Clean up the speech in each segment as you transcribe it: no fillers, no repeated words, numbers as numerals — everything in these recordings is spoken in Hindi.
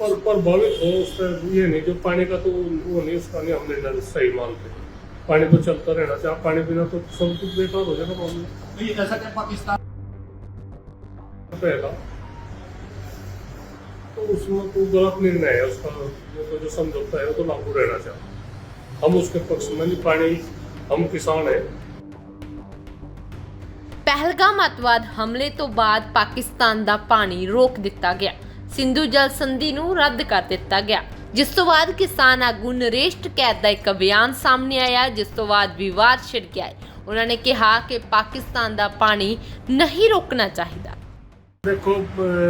पर प्रभावित हो उसका ये नहीं, जो पानी का तो वो नहीं, उसका नहीं हमने ना सही मानते। पानी तो चलता रहना चाहिए, पानी बिना तो सब कुछ बेकार हो जाएगा मामला। तो ये ऐसा क्या पाकिस्तान पहला तो उसमें तो गलत निर्णय है उसका, वो तो जो समझौता है वो तो लागू रहना चाहिए। हम उसके पक्ष में नहीं, पानी हम किसान है। ਪਹਿਲਗਾਮ ਅੱਤਵਾਦ ਹਮਲੇ ਤੋਂ ਬਾਅਦ ਪਾਕਿਸਤਾਨ ਦਾ ਪਾਣੀ ਰੋਕ ਦਿੱਤਾ ਗਿਆ। ਸਿੰਧੂ ਜਲ ਸੰਧੀ ਨੂੰ ਰੱਦ ਕਰ ਦਿੱਤਾ ਗਿਆ, ਜਿਸ ਤੋਂ ਬਾਅਦ ਕਿਸਾਨ ਆਗੂ ਨਰੇਸ਼ ਟਕੈਤ ਦਾ ਇੱਕ ਬਿਆਨ ਸਾਹਮਣੇ ਆਇਆ, ਜਿਸ ਤੋਂ ਬਾਅਦ ਵਿਵਾਦ ਛਿੜ ਗਿਆ ਹੈ। ਉਹਨਾਂ ਨੇ ਕਿਹਾ ਕਿ ਪਾਕਿस्तान ਦਾ ਪਾਣੀ नहीं रोकना चाहिए। देखो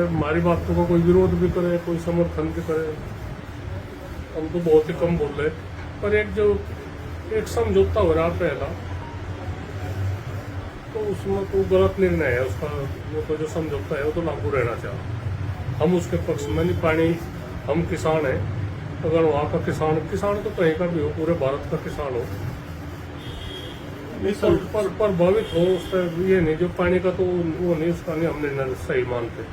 हमारी बातों का कोई विरोध भी करे, कोई समर्थन भी करे, हम तो बहुत ही कम बोल रहे, पर एक समझौता हो रहा पहला तो उसमें तो गलत निर्णय है उसका, वो तो जो समझौता है वो तो लागू रहना चाहिए। हम उसके पक्ष में नहीं, पानी हम किसान है। अगर वहाँ का किसान तो कहीं का भी हो, पूरे भारत का किसान हो, पर प्रभावित हो उसका ये नहीं, जो पानी का तो वो नहीं, उसका नहीं हमने ना सही मानते।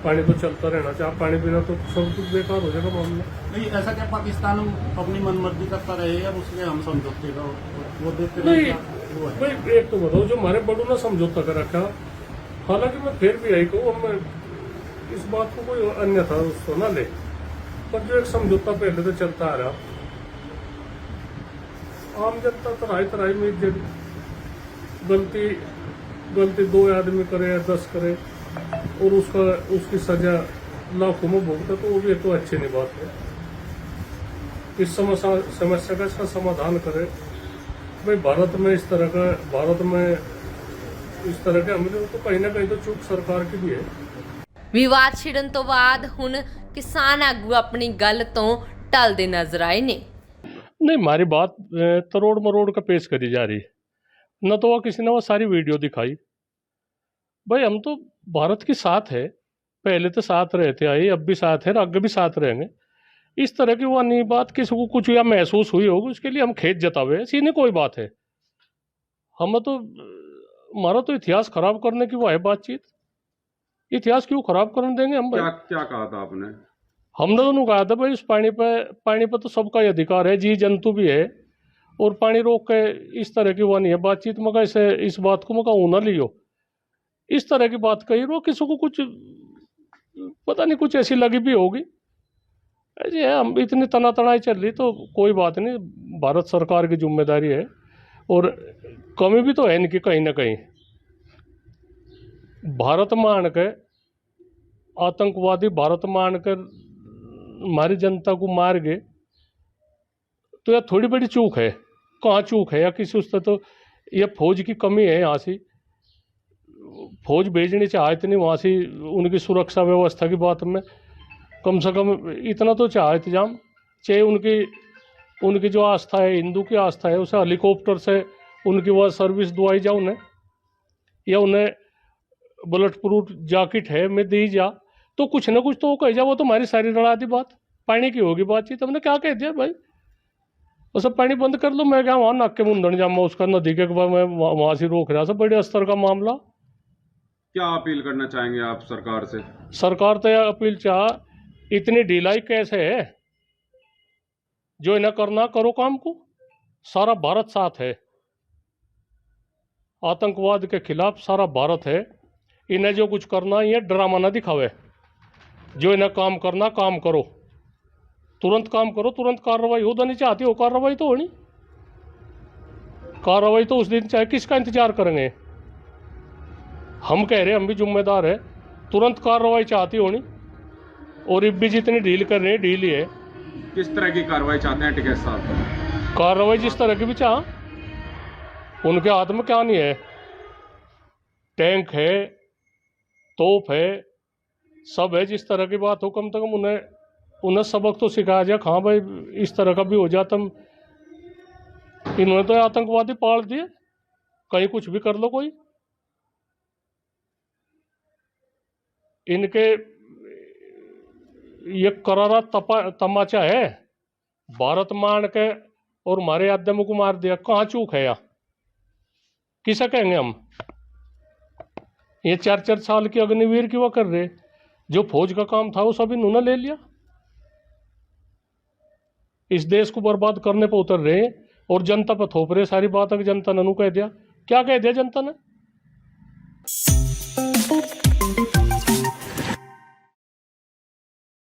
पानी तो चलता रहना चाहिए, पानी बिना तो सब कुछ बेकार हो जाएगा मामला। नहीं, ऐसा क्या पाकिस्तान अपनी मनमर्जी करता रहे या उसमें हम समझौते का वो देखते नहीं वो है? भाई एक तो बताओ, जो हमारे बड़ों ने समझौता कर रखा, हालांकि मैं फिर भी यही कहूँ, मैं इस बात को कोई अन्यथा उसको ना ले, पर जो एक समझौता पहले तो चलता आ रहा, आम जनता तराई में जब गलती 2 आदमी करे या 10 करे और उसकी सजा लाखों में भुगता, तो वो भी तो अच्छी नहीं बात है। इस समस्या का इसका समाधान करे। भाई भारत में इस तरह के हमले तो कहीं ना कहीं तो चूक सरकार की भी है। ਵਿਵਾਦ ਛਿੜਨ ਤੋਂ ਬਾਅਦ ਹੁਣ ਕਿਸਾਨ ਆਗੂ ਆਪਣੀ ਗੱਲ ਤੋਂ ਟਲਦੇ ਨਜ਼ਰ ਆਏ ਨੇ। नहीं, हमारी बात तरोड़ मरोड़ का पेश करी जा रही है, न तो वो किसी ने वो सारी वीडियो दिखाई। भाई हम तो भारत के साथ है, पहले तो साथ रहते आए, अब भी साथ है, आगे भी साथ रहेंगे। इस तरह की वो नहीं बात किसी को कुछ या महसूस हुई होगी, उसके लिए हम खेत जतावे, ऐसी नहीं कोई बात है। हम तो हमारा तो इतिहास खराब करने की वो है बातचीत, इतिहास क्यों खराब करने देंगे हम? क्या क्या कहा था आपने? हमने तो कहा था भाई उस पानी पे तो सबका ही अधिकार है, जी जंतु भी है, और पानी रोक के इस तरह की वो नहीं है बातचीत में, कैसे इस बात को मैं ना लियो, इस तरह की बात कही, वो किसी को कुछ पता नहीं कुछ ऐसी लगी भी होगी। ऐसे है, हम इतनी तनातनाई चल रही तो कोई बात नहीं, भारत सरकार की जिम्मेदारी है, और कमी भी तो है इनकी कहीं ना कहीं। भारत मान के आतंकवादी भारत मान कर हमारी जनता को मार गए, तो यह थोड़ी बड़ी चूक है। कहाँ चूक है या किसी उससे, तो यह फौज की कमी है। यहाँ से फौज भेजनी चाहे इतनी, वहाँ से उनकी सुरक्षा व्यवस्था की बात में कम से कम इतना तो चाहे इंतजाम, चाहे उनकी जो आस्था है, हिंदू की आस्था है, उसे हेलीकॉप्टर से उनकी वह सर्विस दवाई जा उन्हें, या उन्हें बुलेट प्रूफ जैकेट है मैं दी जा, तो कुछ ना कुछ तो वो कह जा। वो तो हमारी सारी लड़ा दी बात, पानी की होगी बातचीत, हमने क्या कह दिया भाई, वो सब पानी बंद कर लो, मैं क्या वहाँ नाके मुंदन जामा उसका नदी के बाद मैं वहाँ से रोक रहा, सब बड़े स्तर का मामला। क्या अपील करना चाहेंगे आप सरकार से? सरकार तो यह अपील चाह, इतनी ढिलाई कैसे है, जो इन्हें करना करो काम को, सारा भारत साथ है, आतंकवाद के खिलाफ सारा भारत है। इन्हें जो कुछ करना ये ड्रामा ना दिखावे, जो इन्हें काम करना काम करो, तुरंत काम करो, तुरंत कार्रवाई हो। नहीं चाहती हो कार्रवाई तो होनी, कार्रवाई तो उस दिन चाहे, किसका इंतजार करेंगे? हम कह रहे हम भी जिम्मेदार है, तुरंत कार्रवाई चाहती होनी, और अब भी जितनी डील कर रहे हैं डील ही है। किस तरह की कार्रवाई चाहते हैं टिकैत साहब? कार्रवाई जिस तरह की भी चाह, उनके हाथ में क्या नहीं है, टैंक है, तोप है, सब है। जिस तरह की बात हो, कम से कम उन्हें सबक तो सिखाया जाए। हाँ भाई इस तरह का भी हो जाता, इन्होंने तो आतंकवादी पाल दिए, कहीं कुछ भी कर लो कोई। इनके ये करारा तमाचा है, भारत मान के और हमारे आदमी को मार दिया। कहाँ चूक है या किसे कहेंगे हम? ये 4-4 साल की अग्निवीर की वो कर रहे, जो फौज का काम था वो सब इन्होंने ले लिया। इस देश को बर्बाद करने पर उतर रहे हैं और जनता पर थोप रहे सारी बात। जनता ने कह दिया, क्या कह दिया जनता ने?